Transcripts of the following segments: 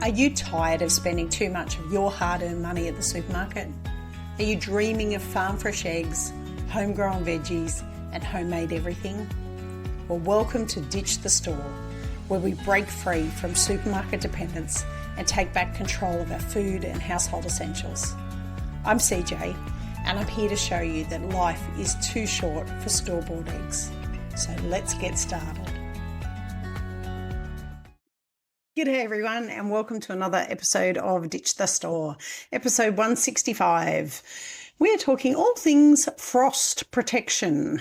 Are you tired of spending too much of your hard-earned money at the supermarket? Are you dreaming of farm fresh eggs, homegrown veggies, and homemade everything? Well, welcome to Ditch the Store, where we break free from supermarket dependence and take back control of our food and household essentials. I'm CJ, and I'm here to show you that life is too short for store-bought eggs. So let's get started. G'day everyone, and welcome to another episode of Ditch the Store, episode 165. We're talking all things frost protection.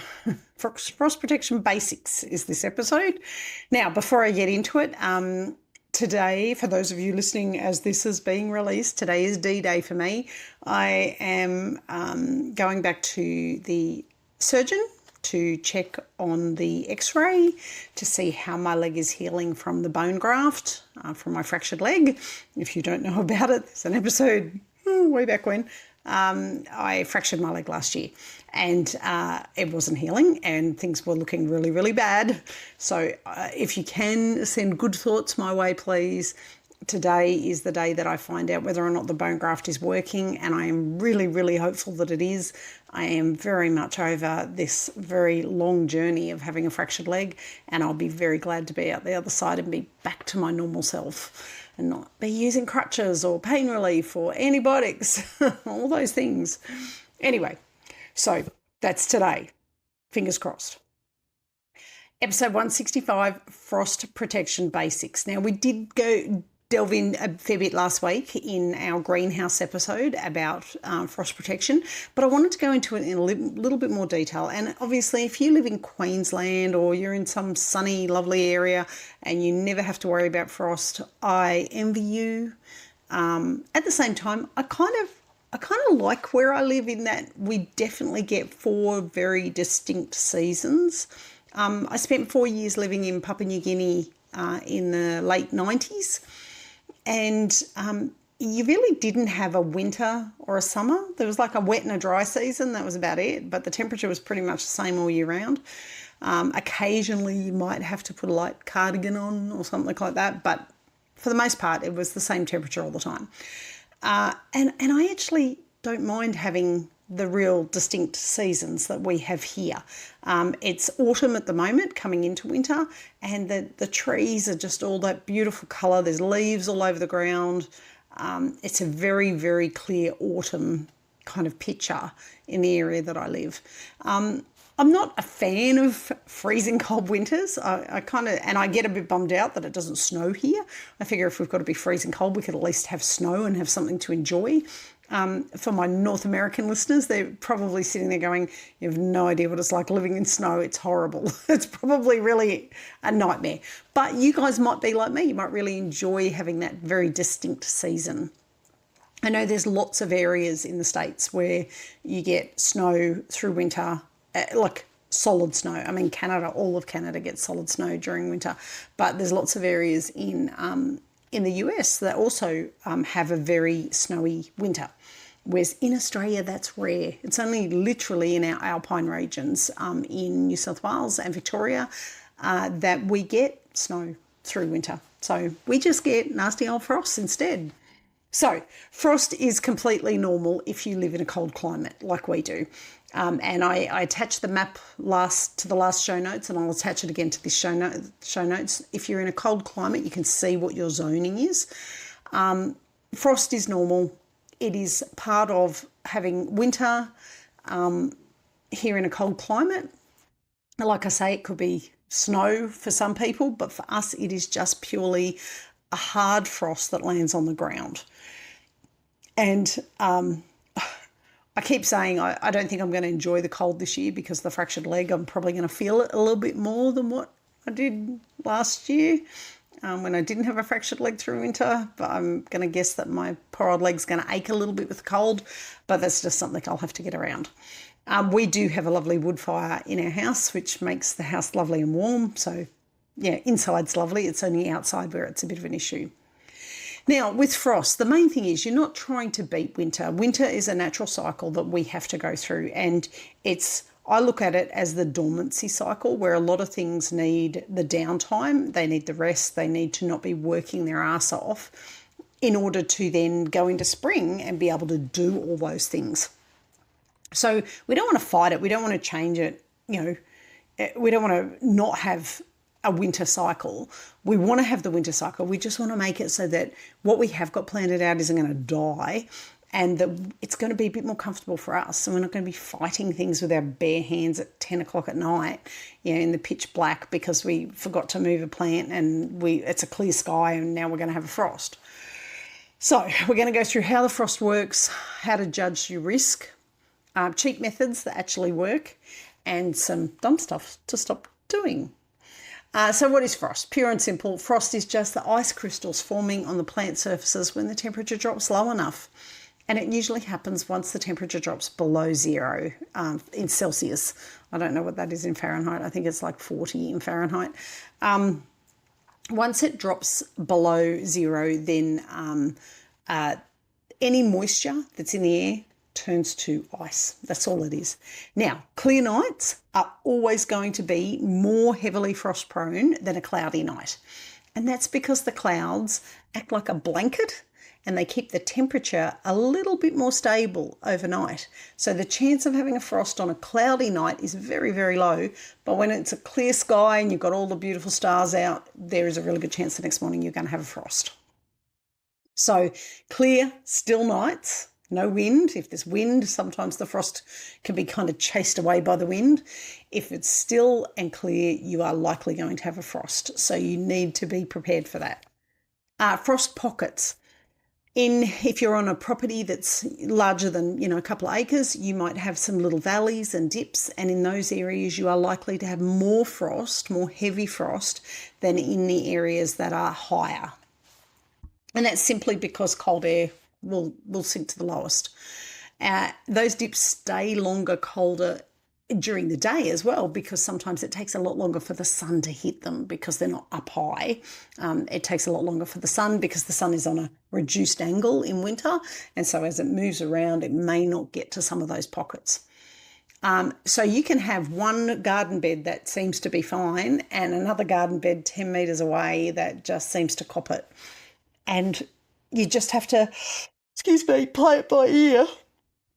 Frost protection basics is this episode. Now, before I get into it, today, for those of you listening as this is being released, today is D-Day for me. I am going back to the surgeon to check on the x-ray to see how my leg is healing from the bone graft, from my fractured leg. If you don't know about it, there's an episode way back when. I fractured my leg last year and it wasn't healing and things were looking really, really bad. So if you can send good thoughts my way, please. Today is the day that I find out whether or not the bone graft is working, and I am really, really hopeful that it is. I am very much over this very long journey of having a fractured leg, and I'll be very glad to be out the other side and be back to my normal self and not be using crutches or pain relief or antibiotics, all those things. Anyway, so that's today. Fingers crossed. Episode 165, Frost Protection Basics. Now, we did delve in a fair bit last week in our greenhouse episode about frost protection, but I wanted to go into it in a little bit more detail. And obviously, if you live in Queensland or you're in some sunny, lovely area and you never have to worry about frost, I envy you. At the same time, I kind of like where I live in that we definitely get 4 very distinct seasons. I spent 4 years living in Papua New Guinea in the late 90s. And you really didn't have a winter or a summer. There was like a wet and a dry season. That was about it. But the temperature was pretty much the same all year round. Occasionally you might have to put a light cardigan on or something like that. But for the most part, it was the same temperature all the time. And I actually don't mind having the real distinct seasons that we have here. It's autumn at the moment, coming into winter, and the trees are just all that beautiful colour. There's leaves all over the ground. It's a very, very clear autumn kind of picture in the area that I live. I'm not a fan of freezing cold winters. I get a bit bummed out that it doesn't snow here. I figure if we've got to be freezing cold, we could at least have snow and have something to enjoy. For my North American listeners, they're probably sitting there going, you have no idea what it's like living in snow. It's horrible. It's probably really a nightmare. But you guys might be like me. You might really enjoy having that very distinct season. I know there's lots of areas in the States where you get snow through winter, like solid snow. I mean, Canada, all of Canada gets solid snow during winter. But there's lots of areas in the US that also have a very snowy winter. Whereas in Australia, that's rare. It's only literally in our alpine regions in New South Wales and Victoria that we get snow through winter. So we just get nasty old frosts instead. So frost is completely normal if you live in a cold climate like we do. And I attached the map to the last show notes, and I'll attach it again to this show notes. If you're in a cold climate, you can see what your zoning is. Frost is normal. It is part of having winter here in a cold climate. Like I say, it could be snow for some people, but for us, it is just purely a hard frost that lands on the ground. And I keep saying I don't think I'm going to enjoy the cold this year because of the fractured leg. I'm probably going to feel it a little bit more than what I did last year when I didn't have a fractured leg through winter. But I'm going to guess that my poor old leg's going to ache a little bit with the cold, but that's just something I'll have to get around. We do have a lovely wood fire in our house, which makes the house lovely and warm. So, yeah, inside's lovely. It's only outside where it's a bit of an issue. Now, with frost, the main thing is you're not trying to beat winter. Winter is a natural cycle that we have to go through, and I look at it as the dormancy cycle where a lot of things need the downtime. They need the rest. They need to not be working their ass off. in order to then go into spring and be able to do all those things. So we don't want to fight it. We don't want to change it. We don't want to not have a winter cycle. We want to have the winter cycle. We just want to make it so that what we have got planted out isn't going to die, and that it's going to be a bit more comfortable for us. So we're not going to be fighting things with our bare hands at 10 o'clock at night, in the pitch black because we forgot to move a plant and it's a clear sky and now we're going to have a frost. So we're going to go through how the frost works, how to judge your risk, cheap methods that actually work, and some dumb stuff to stop doing. So what is frost? Pure and simple, frost is just the ice crystals forming on the plant surfaces when the temperature drops low enough. And it usually happens once the temperature drops below 0 in Celsius. I don't know what that is in Fahrenheit. I think it's like 40 in Fahrenheit. Once it drops below 0, then any moisture that's in the air turns to ice. That's all it is. Now, clear nights are always going to be more heavily frost prone than a cloudy night. And that's because the clouds act like a blanket and they keep the temperature a little bit more stable overnight. So the chance of having a frost on a cloudy night is very, very low. But when it's a clear sky and you've got all the beautiful stars out, there is a really good chance the next morning you're going to have a frost. So clear, still nights, no wind. If there's wind, sometimes the frost can be kind of chased away by the wind. If it's still and clear, you are likely going to have a frost. So you need to be prepared for that. Frost pockets. If you're on a property that's larger than, a couple of acres, you might have some little valleys and dips. And in those areas, you are likely to have more frost, more heavy frost than in the areas that are higher. And that's simply because cold air will sink to the lowest. Those dips stay longer colder during the day as well, because sometimes it takes a lot longer for the sun to hit them because they're not up high. It takes a lot longer for the sun because the sun is on a reduced angle in winter. And so as it moves around, it may not get to some of those pockets. So you can have one garden bed that seems to be fine and another garden bed 10 metres away that just seems to cop it. And you just have to, play it by ear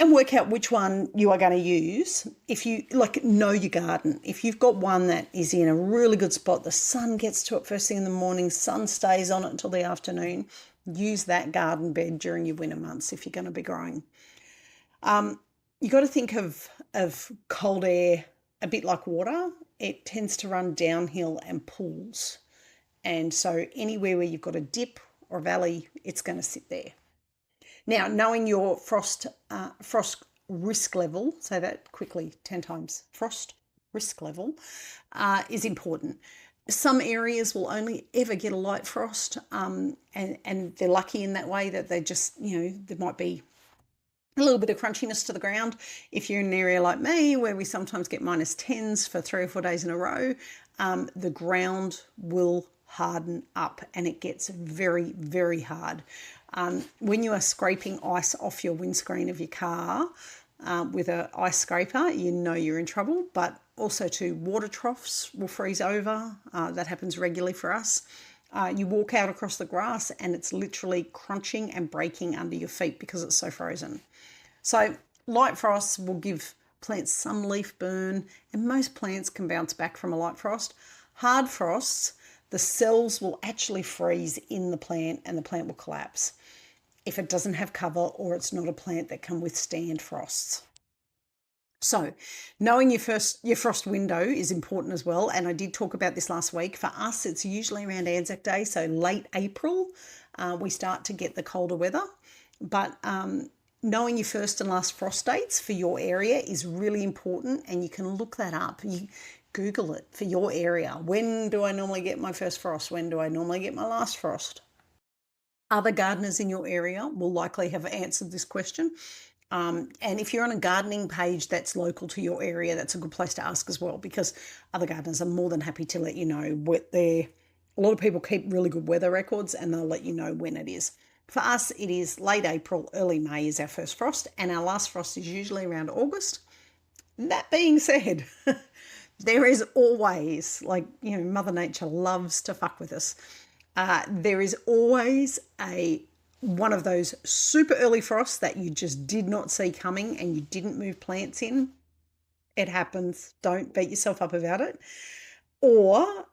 and work out which one you are going to use. If you know your garden, if you've got one that is in a really good spot, the sun gets to it first thing in the morning, sun stays on it until the afternoon, use that garden bed during your winter months if you're going to be growing. You've got to think of cold air a bit like water. It tends to run downhill and pools. And so anywhere where you've got a dip or a valley, it's going to sit there. Now, knowing your frost risk level, say that quickly 10 times, frost risk level, is important. Some areas will only ever get a light frost, and they're lucky in that way that they just, there might be a little bit of crunchiness to the ground. If you're in an area like me where we sometimes get -10s for 3 or 4 days in a row, the ground will harden up and it gets very, very hard. When you are scraping ice off your windscreen of your car with an ice scraper, you know you're in trouble. But also too, water troughs will freeze over. That happens regularly for us. You walk out across the grass and it's literally crunching and breaking under your feet because it's so frozen. So light frosts will give plants some leaf burn, and most plants can bounce back from a light frost. Hard frosts, the cells will actually freeze in the plant and the plant will collapse if it doesn't have cover or it's not a plant that can withstand frosts. So knowing your frost window is important as well. And I did talk about this last week. For us, it's usually around Anzac Day, so late April, we start to get the colder weather. But knowing your first and last frost dates for your area is really important, and you can look that up. You Google it for your area. When do I normally get my first frost? When do I normally get my last frost? Other gardeners in your area will likely have answered this question. And if you're on a gardening page that's local to your area, that's a good place to ask as well, because other gardeners are more than happy to let you know what a lot of people keep really good weather records and they'll let you know when it is. For us, it is late April, early May is our first frost, and our last frost is usually around August. That being said, there is always, Mother Nature loves to fuck with us. There is always a one of those super early frosts that you just did not see coming and you didn't move plants in, it happens. Don't beat yourself up about it. Or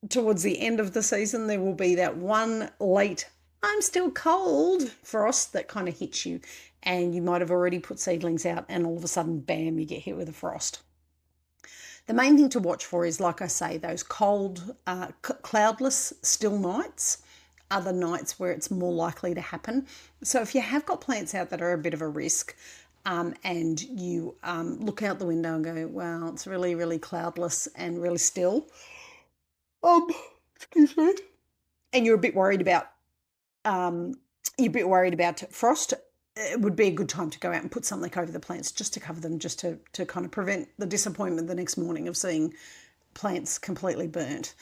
towards the end of the season, there will be that one late, I'm still cold frost that kind of hits you. And you might have already put seedlings out and all of a sudden, bam, you get hit with a frost. The main thing to watch for is, like I say, those cold, cloudless, still nights are the nights where it's more likely to happen. So if you have got plants out that are a bit of a risk, and you look out the window and go, wow, it's really, really cloudless and really still, excuse me, and you're a bit worried about frost, it would be a good time to go out and put something over the plants just to cover them, just to kind of prevent the disappointment the next morning of seeing plants completely burnt.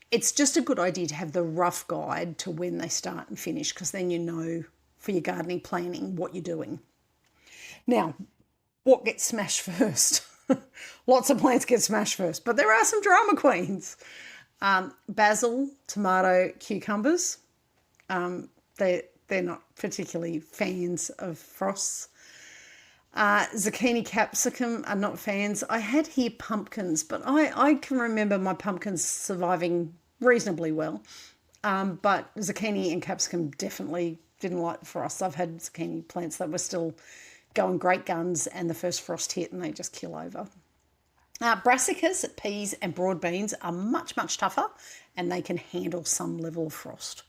It's just a good idea to have the rough guide to when they start and finish, because then you know for your gardening planning what you're doing. Now, what gets smashed first? Lots of plants get smashed first, but there are some drama queens. Basil, tomato, cucumbers. They're not particularly fans of frosts. Zucchini, capsicum are not fans. I had here pumpkins, but I can remember my pumpkins surviving reasonably well. But zucchini and capsicum definitely didn't like the frost. I've had zucchini plants that were still going great guns and the first frost hit and they just kill over. Brassicas, peas and broad beans are much, much tougher and they can handle some level of frost.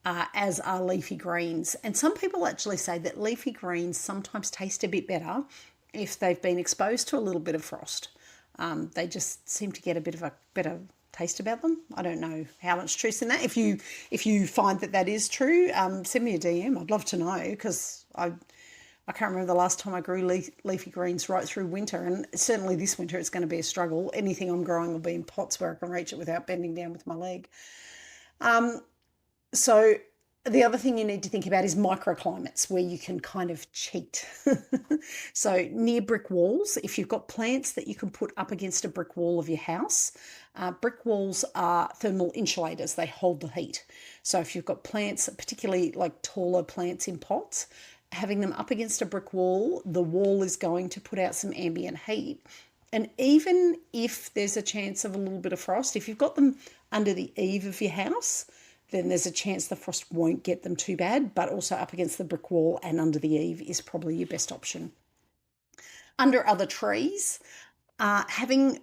As are leafy greens. And some people actually say that leafy greens sometimes taste a bit better if they've been exposed to a little bit of frost. They just seem to get a bit of a better taste about them. I don't know how much truth in that. If you find that is true, send me a DM. I'd love to know, because I can't remember the last time I grew leafy greens right through winter, and certainly this winter it's going to be a struggle. Anything I'm growing will be in pots where I can reach it without bending down with my leg. So the other thing you need to think about is microclimates, where you can kind of cheat. So near brick walls, if you've got plants that you can put up against a brick wall of your house, brick walls are thermal insulators. They hold the heat. So if you've got plants, particularly like taller plants in pots, having them up against a brick wall, the wall is going to put out some ambient heat. And even if there's a chance of a little bit of frost, if you've got them under the eave of your house, then there's a chance the frost won't get them too bad, but also up against the brick wall and under the eave is probably your best option. Under other trees, having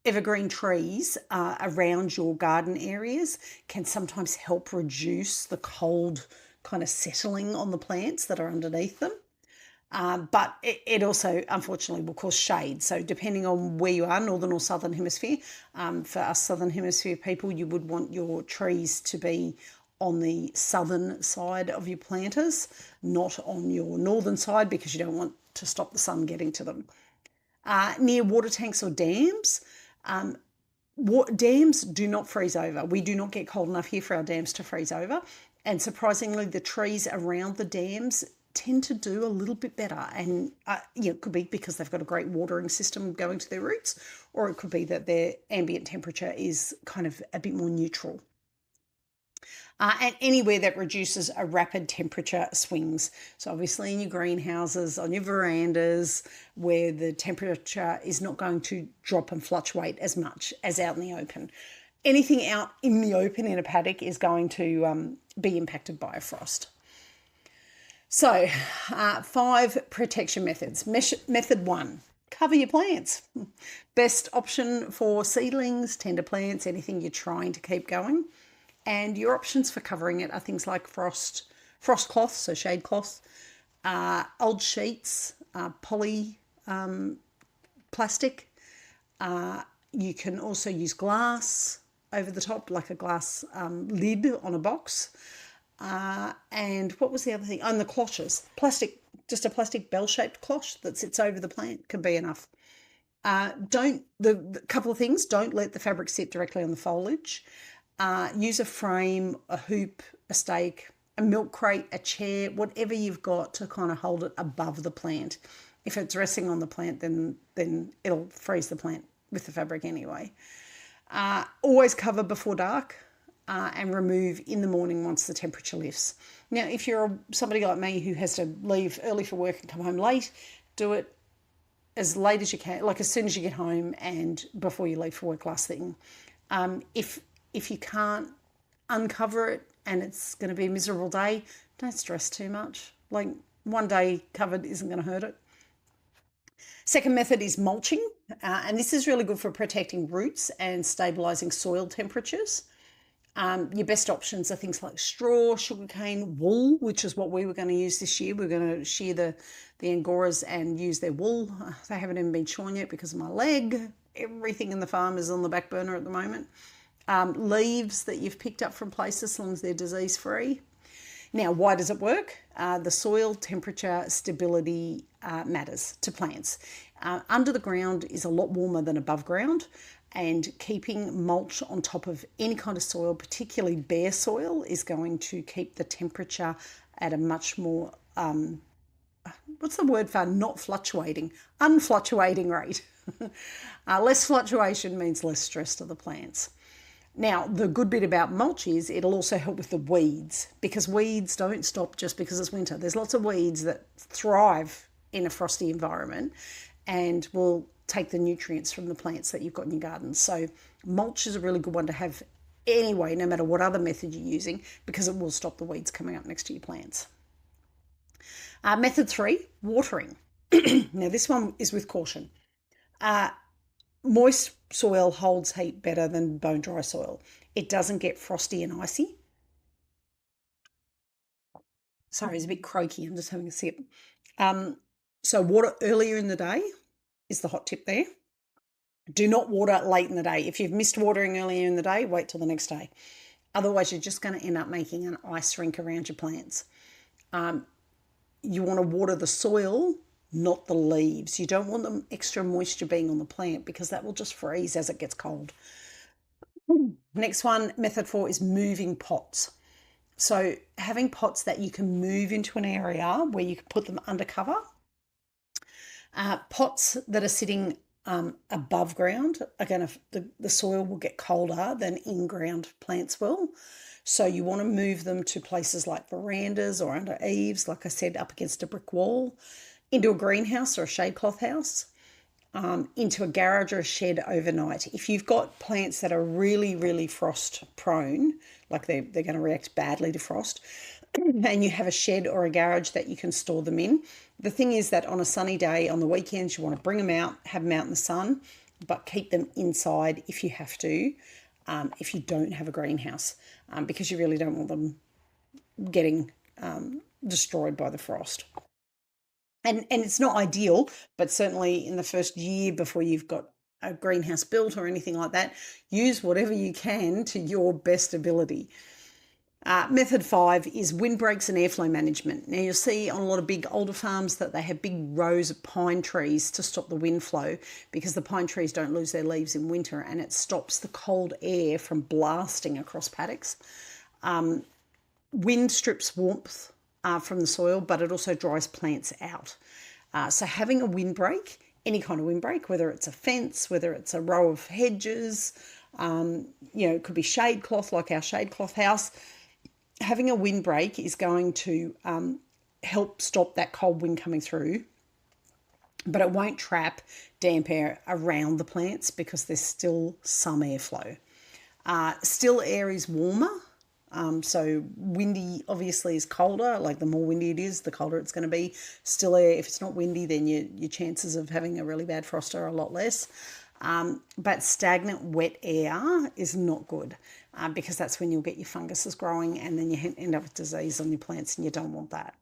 evergreen trees around your garden areas can sometimes help reduce the cold kind of settling on the plants that are underneath them. But it also, unfortunately, will cause shade. So depending on where you are, northern or southern hemisphere, for us southern hemisphere people, you would want your trees to be on the southern side of your planters, not on your northern side, because you don't want to stop the sun getting to them. Near water tanks or dams, dams do not freeze over. We do not get cold enough here for our dams to freeze over. And surprisingly, the trees around the dams tend to do a little bit better. And it could be because they've got a great watering system going to their roots, or it could be that their ambient temperature is kind of a bit more neutral. And anywhere that reduces a rapid temperature swings. So obviously in your greenhouses, on your verandas, where the temperature is not going to drop and fluctuate as much as out in the open. Anything out in the open in a paddock is going to be impacted by a frost. So 5 protection methods. Method 1, cover your plants. Best option for seedlings, tender plants, anything you're trying to keep going. And your options for covering it are things like frost cloth, so shade cloth, old sheets, poly plastic. You can also use glass over the top, like a glass lid on a box. And what was the other thing? And the cloches, plastic, just a plastic bell-shaped cloche that sits over the plant can be enough. The couple of things, don't let the fabric sit directly on the foliage. Use a frame, a hoop, a stake, a milk crate, a chair, whatever you've got to kind of hold it above the plant. If it's resting on the plant, then it'll freeze the plant with the fabric anyway. Always cover before dark. and remove in the morning once the temperature lifts. Now, if you're somebody like me who has to leave early for work and come home late, do it as late as you can, like as soon as you get home and before you leave for work last thing. If you can't uncover it and it's going to be a miserable day, don't stress too much. Like, one day covered isn't going to hurt it. Second method is mulching, and this is really good for protecting roots and stabilising soil temperatures. Your best options are things like straw, sugarcane, wool, which is what we were going to use this year. We're going to shear the Angoras and use their wool. They haven't even been shorn yet because of my leg. Everything in the farm is on the back burner at the moment. Leaves that you've picked up from places, as long as they're disease-free. Now, why does it work? The soil temperature stability matters to plants. Under the ground is a lot warmer than above ground, and keeping mulch on top of any kind of soil, particularly bare soil, is going to keep the temperature at a much more, what's the word for not fluctuating? Unfluctuating rate. Less fluctuation means less stress to the plants. Now, the good bit about mulch is it'll also help with the weeds, because weeds don't stop just because it's winter. There's lots of weeds that thrive in a frosty environment and will take the nutrients from the plants that you've got in your garden. So mulch is a really good one to have anyway, no matter what other method you're using, because it will stop the weeds coming up next to your plants. Method 3, watering. Now, this one is with caution. Moist soil holds heat better than bone dry soil. It doesn't get frosty and icy. Sorry, it's a bit croaky. I'm just having a sip. So water earlier in the day is the hot tip there. Do not water late in the day. If you've missed watering earlier in the day, wait till the next day. Otherwise, you're just going to end up making an ice rink around your plants. You want to water the soil, not the leaves. You don't want the extra moisture being on the plant, because that will just freeze as it gets cold. Next one, method 4, is moving pots. So having pots that you can move into an area where you can put them under cover. Pots that are sitting above ground are going to, the soil will get colder than in-ground plants will. So you want to move them to places like verandas or under eaves, like I said, up against a brick wall, into a greenhouse or a shade cloth house, into a garage or a shed overnight. If you've got plants that are really, really frost prone, like they're going to react badly to frost, and you have a shed or a garage that you can store them in. The thing is that on a sunny day, on the weekends, you want to bring them out, have them out in the sun, but keep them inside if you have to, if you don't have a greenhouse, because you really don't want them getting destroyed by the frost. And it's not ideal, but certainly in the first year before you've got a greenhouse built or anything like that, use whatever you can to your best ability. Method 5 is windbreaks and airflow management. Now, you'll see on a lot of big older farms that they have big rows of pine trees to stop the wind flow, because the pine trees don't lose their leaves in winter, and it stops the cold air from blasting across paddocks. Wind strips warmth from the soil, but it also dries plants out. So having a windbreak, any kind of windbreak, whether it's a fence, whether it's a row of hedges, it could be shade cloth like our shade cloth house. Having a windbreak is going to help stop that cold wind coming through, but it won't trap damp air around the plants because there's still some airflow. Still air is warmer. So windy obviously is colder. Like, the more windy it is, the colder it's going to be. Still air, if it's not windy, then your chances of having a really bad frost are a lot less. But stagnant wet air is not good, because that's when you'll get your funguses growing, and then you end up with disease on your plants, and you don't want that.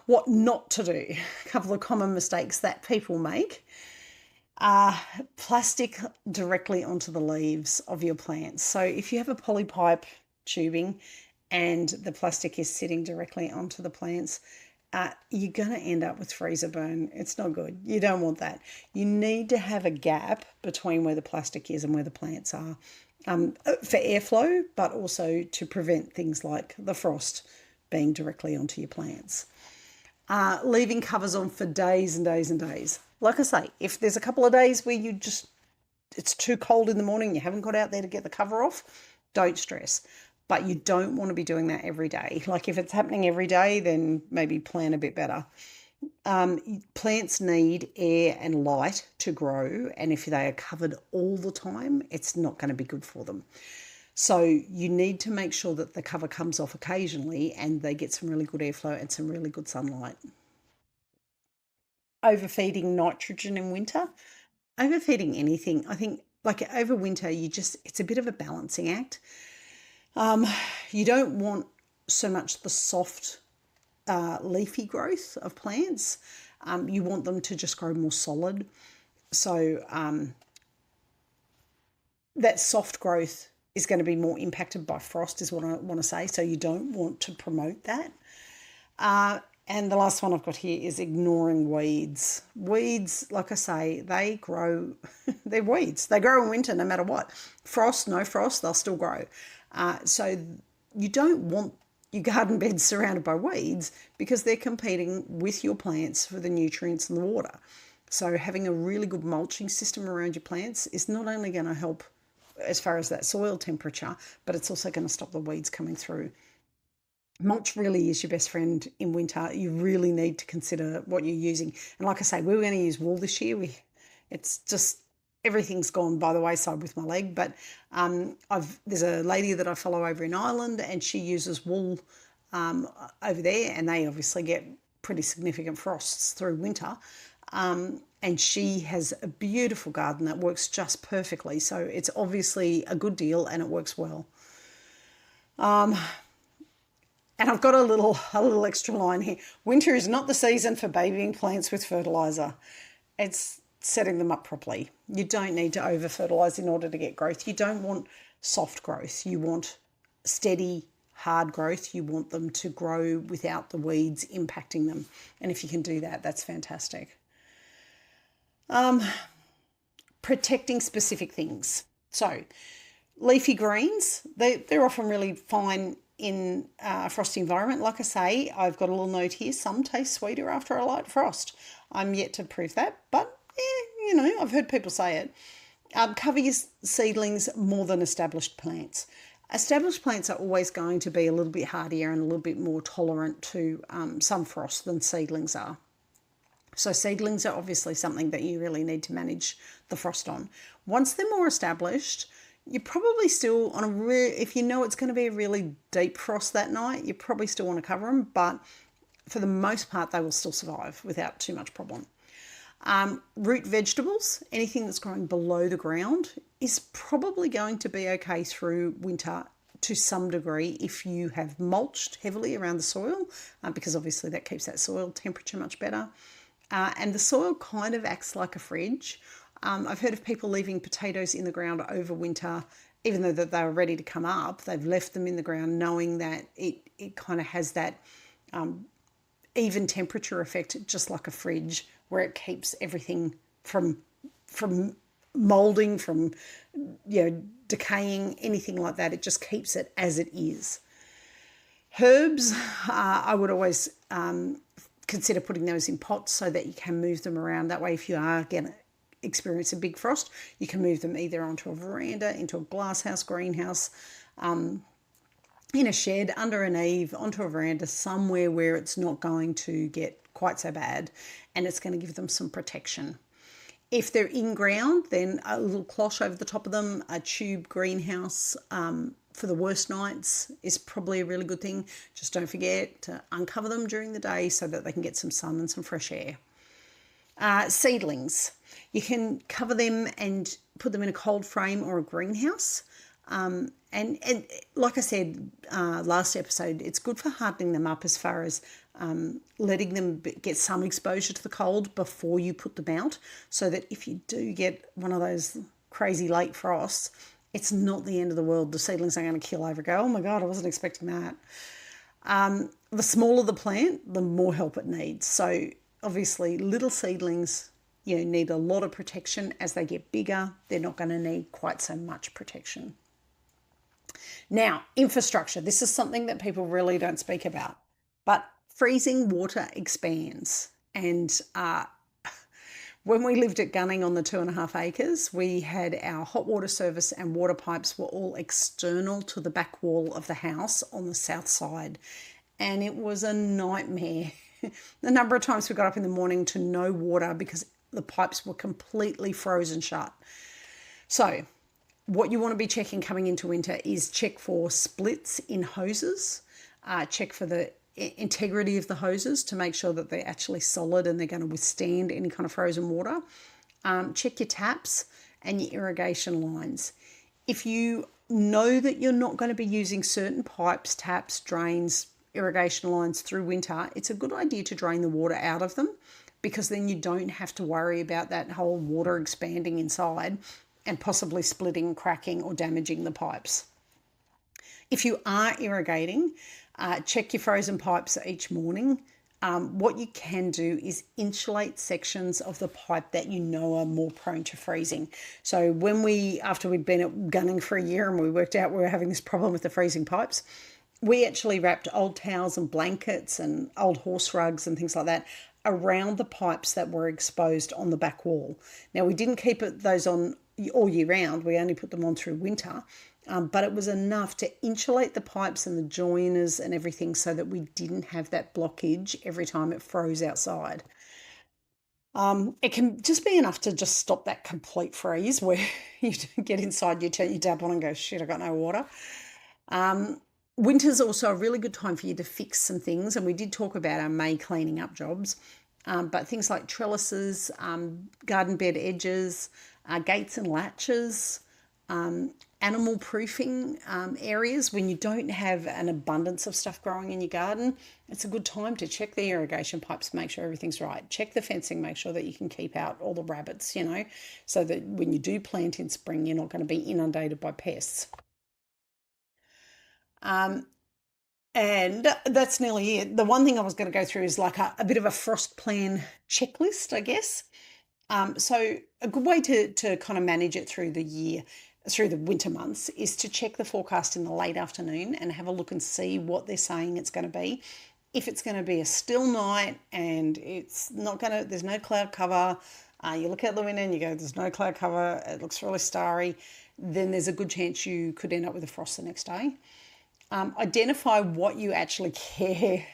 What not to do. A couple of common mistakes that people make. Plastic directly onto the leaves of your plants. So if you have a polypipe tubing and the plastic is sitting directly onto the plants, you're going to end up with freezer burn. It's not good. You don't want that. You need to have a gap between where the plastic is and where the plants are, for airflow, but also to prevent things like the frost being directly onto your plants. Leaving covers on for days and days and days. Like I say, if there's a couple of days where you just it's too cold in the morning, you haven't got out there to get the cover off, don't stress. But you don't want to be doing that every day. Like if it's happening every day, then maybe plan a bit better. Plants need air and light to grow, and if they are covered all the time, it's not going to be good for them. So you need to make sure that the cover comes off occasionally and they get some really good airflow and some really good sunlight. Overfeeding nitrogen in winter. Overfeeding anything, I think, like over winter, it's a bit of a balancing act. You don't want so much the soft leafy growth of plants. You want them to just grow more solid. So that soft growth is going to be more impacted by frost is what I want to say. So you don't want to promote that. And the last one I've got here is ignoring weeds. Weeds, like I say, they grow, they're weeds. They grow in winter no matter what. Frost, no frost, they'll still grow. So you don't want your garden beds surrounded by weeds because they're competing with your plants for the nutrients and the water. So having a really good mulching system around your plants is not only going to help as far as that soil temperature, but it's also going to stop the weeds coming through. Mulch really is your best friend in winter. You really need to consider what you're using. And like I say, we were going to use wool this year. It's just everything's gone by the wayside with my leg. But there's a lady that I follow over in Ireland, and she uses wool over there, and they obviously get pretty significant frosts through winter. And she has a beautiful garden that works just perfectly. So it's obviously a good deal and it works well. And I've got a little extra line here. Winter is not the season for babying plants with fertiliser. It's setting them up properly. You don't need to over fertilise in order to get growth. You don't want soft growth. You want steady, hard growth. You want them to grow without the weeds impacting them. And if you can do that, that's fantastic. Protecting specific things. So leafy greens, they're often really fine in a frosty environment. Like I say, I've got a little note here, some taste sweeter after a light frost. I'm yet to prove that, but I've heard people say it. Cover your seedlings more than established plants. Established plants are always going to be a little bit hardier and a little bit more tolerant to some frost than seedlings are. So seedlings are obviously something that you really need to manage the frost on. Once they're more established, you probably still, if you know it's going to be a really deep frost that night, you probably still want to cover them, but for the most part, they will still survive without too much problem. Root vegetables, anything that's growing below the ground, is probably going to be okay through winter to some degree if you have mulched heavily around the soil, because obviously that keeps that soil temperature much better. And the soil kind of acts like a fridge. I've heard of people leaving potatoes in the ground over winter, even though that they were ready to come up. They've left them in the ground knowing that it kind of has that even temperature effect, just like a fridge, where it keeps everything from moulding, from decaying, anything like that. It just keeps it as it is. Herbs, I would always consider putting those in pots so that you can move them around. That way, if you are going to experience a big frost, you can move them either onto a veranda, into a glass house, greenhouse, in a shed, under an eave, onto a veranda, somewhere where it's not going to get quite so bad and it's going to give them some protection. If they're in ground, then a little cloche over the top of them, a tube greenhouse for the worst nights is probably a really good thing. Just don't forget to uncover them during the day so that they can get some sun and some fresh air. Seedlings, you can cover them and put them in a cold frame or a greenhouse. And like I said last episode, it's good for hardening them up as far as letting them get some exposure to the cold before you put them out, so that if you do get one of those crazy late frosts, it's not the end of the world. The seedlings aren't going to kill over. Go, oh my God, I wasn't expecting that. The smaller the plant, the more help it needs. So obviously little seedlings, need a lot of protection. As they get bigger, they're not going to need quite so much protection. Now, infrastructure. This is something that people really don't speak about, but freezing water expands. And When we lived at Gunning on the 2.5 acres, we had our hot water service and water pipes were all external to the back wall of the house on the south side. And it was a nightmare. The number of times we got up in the morning to no water because the pipes were completely frozen shut. So what you want to be checking coming into winter is check for splits in hoses, check for the integrity of the hoses to make sure that they're actually solid and they're going to withstand any kind of frozen water. Check your taps and your irrigation lines. If you know that you're not going to be using certain pipes, taps, drains, irrigation lines through winter, it's a good idea to drain the water out of them, because then you don't have to worry about that whole water expanding inside and possibly splitting, cracking or damaging the pipes. If you are irrigating, check your frozen pipes each morning. What you can do is insulate sections of the pipe that you know are more prone to freezing. So after we'd been at Gunning for a year and we worked out we were having this problem with the freezing pipes, we actually wrapped old towels and blankets and old horse rugs and things like that around the pipes that were exposed on the back wall. Now, we didn't keep those on all year round. We only put them on through winter. But it was enough to insulate the pipes and the joiners and everything so that we didn't have that blockage every time it froze outside. It can just be enough to just stop that complete freeze where you get inside, you turn your tap on and go, shit, I got no water. Winter's also a really good time for you to fix some things, and we did talk about our May cleaning up jobs, but things like trellises, garden bed edges, gates and latches, animal proofing areas. When you don't have an abundance of stuff growing in your garden, it's a good time to check the irrigation pipes, make sure everything's right. Check the fencing, make sure that you can keep out all the rabbits, so that when you do plant in spring, you're not going to be inundated by pests. And that's nearly it. The one thing I was going to go through is like a bit of a frost plan checklist, I guess. So a good way to kind of manage it through the year, through the winter months, is to check the forecast in the late afternoon and have a look and see what they're saying it's going to be. If it's going to be a still night and it's not going to, there's no cloud cover, you look out the window and you go, there's no cloud cover, it looks really starry, then there's a good chance you could end up with a frost the next day. Identify what you actually care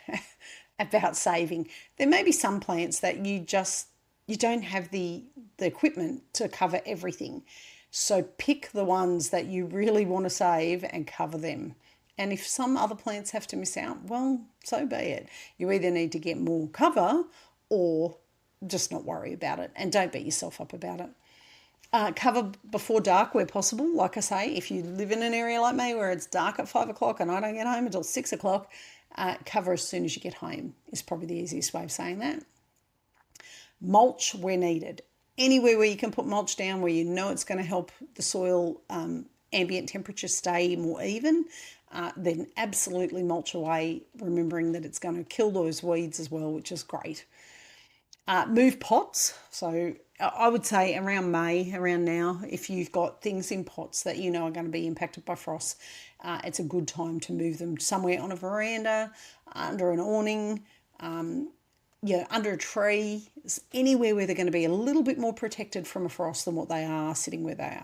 about saving. There may be some plants that you don't have the equipment to cover everything. So pick the ones that you really want to save and cover them. And if some other plants have to miss out, well, so be it. You either need to get more cover or just not worry about it, and don't beat yourself up about it. Cover before dark where possible. Like I say, if you live in an area like me where it's dark at 5 o'clock and I don't get home until 6 o'clock, cover as soon as you get home is probably the easiest way of saying that. Mulch where needed. Anywhere where you can put mulch down where you know it's going to help the soil ambient temperature stay more even, then absolutely mulch away, remembering that it's going to kill those weeds as well, which is great. Move pots. So I would say around May, around now, if you've got things in pots that you know are going to be impacted by frost, it's a good time to move them somewhere on a veranda, under an awning, under a tree, anywhere where they're going to be a little bit more protected from a frost than what they are sitting where they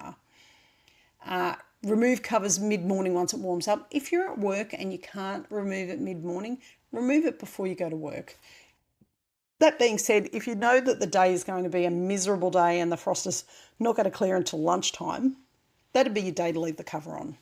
are. Remove covers mid-morning once it warms up. If you're at work and you can't remove it mid-morning, remove it before you go to work. That being said, if you know that the day is going to be a miserable day and the frost is not going to clear until lunchtime, that'd be your day to leave the cover on.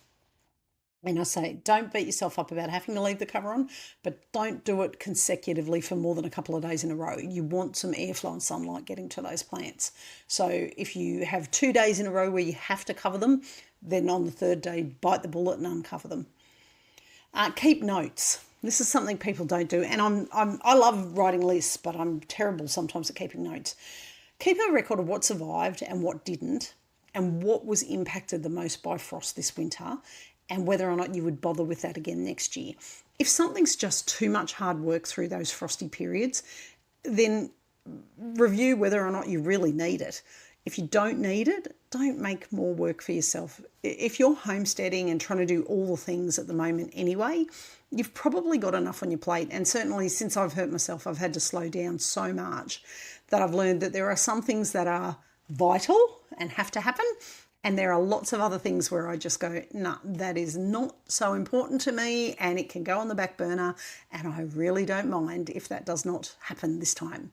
And I say, don't beat yourself up about having to leave the cover on, but don't do it consecutively for more than a couple of days in a row. You want some airflow and sunlight getting to those plants. So if you have 2 days in a row where you have to cover them, then on the third day, bite the bullet and uncover them. Keep notes. This is something people don't do, and I love writing lists, but I'm terrible sometimes at keeping notes. Keep a record of what survived and what didn't, and what was impacted the most by frost this winter, and whether or not you would bother with that again next year. If something's just too much hard work through those frosty periods, then review whether or not you really need it. If you don't need it, don't make more work for yourself. If you're homesteading and trying to do all the things at the moment anyway, you've probably got enough on your plate. And certainly since I've hurt myself, I've had to slow down so much that I've learned that there are some things that are vital and have to happen. And there are lots of other things where I just go, nah, that is not so important to me and it can go on the back burner. And I really don't mind if that does not happen this time.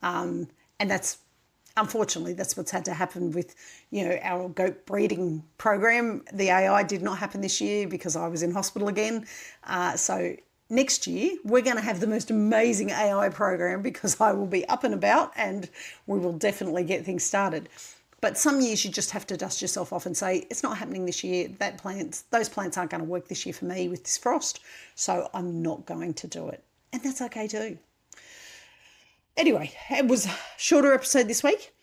And that's, unfortunately, that's what's had to happen with, our goat breeding program. The AI did not happen this year because I was in hospital again. So next year, we're going to have the most amazing AI program because I will be up and about and we will definitely get things started. But some years you just have to dust yourself off and say, it's not happening this year. Those plants aren't going to work this year for me with this frost. So I'm not going to do it. And that's okay too. Anyway, it was a shorter episode this week.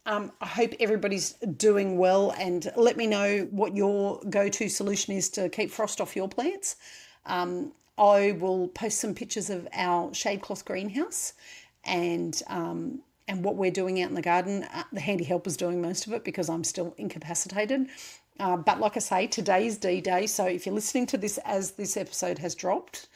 I hope everybody's doing well, and let me know what your go-to solution is to keep frost off your plants. I will post some pictures of our shade cloth greenhouse and what we're doing out in the garden. The handy helper's doing most of it because I'm still incapacitated. But like I say, today's D-Day, so if you're listening to this as this episode has dropped,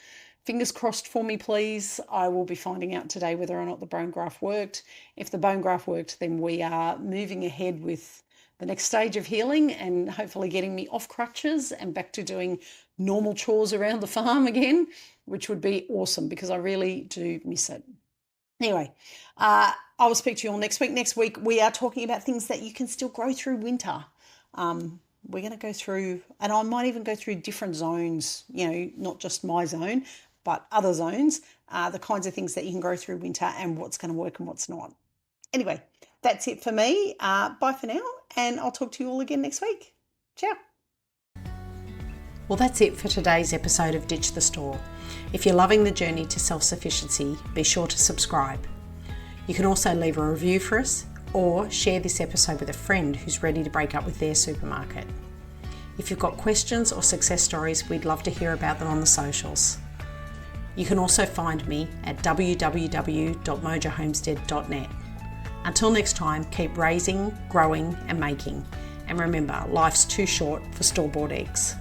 fingers crossed for me, please. I will be finding out today whether or not the bone graft worked. If the bone graft worked, then we are moving ahead with the next stage of healing and hopefully getting me off crutches and back to doing normal chores around the farm again, which would be awesome because I really do miss it. Anyway, I will speak to you all next week. Next week, we are talking about things that you can still grow through winter. We're going to go through, and I might even go through different zones, not just my zone, but other zones, the kinds of things that you can grow through winter and what's going to work and what's not. Anyway, that's it for me. Bye for now, and I'll talk to you all again next week. Ciao. Well, that's it for today's episode of Ditch the Store. If you're loving the journey to self-sufficiency, be sure to subscribe. You can also leave a review for us or share this episode with a friend who's ready to break up with their supermarket. If you've got questions or success stories, we'd love to hear about them on the socials. You can also find me at www.mojohomestead.net. Until next time, keep raising, growing and making. And remember, life's too short for store-bought eggs.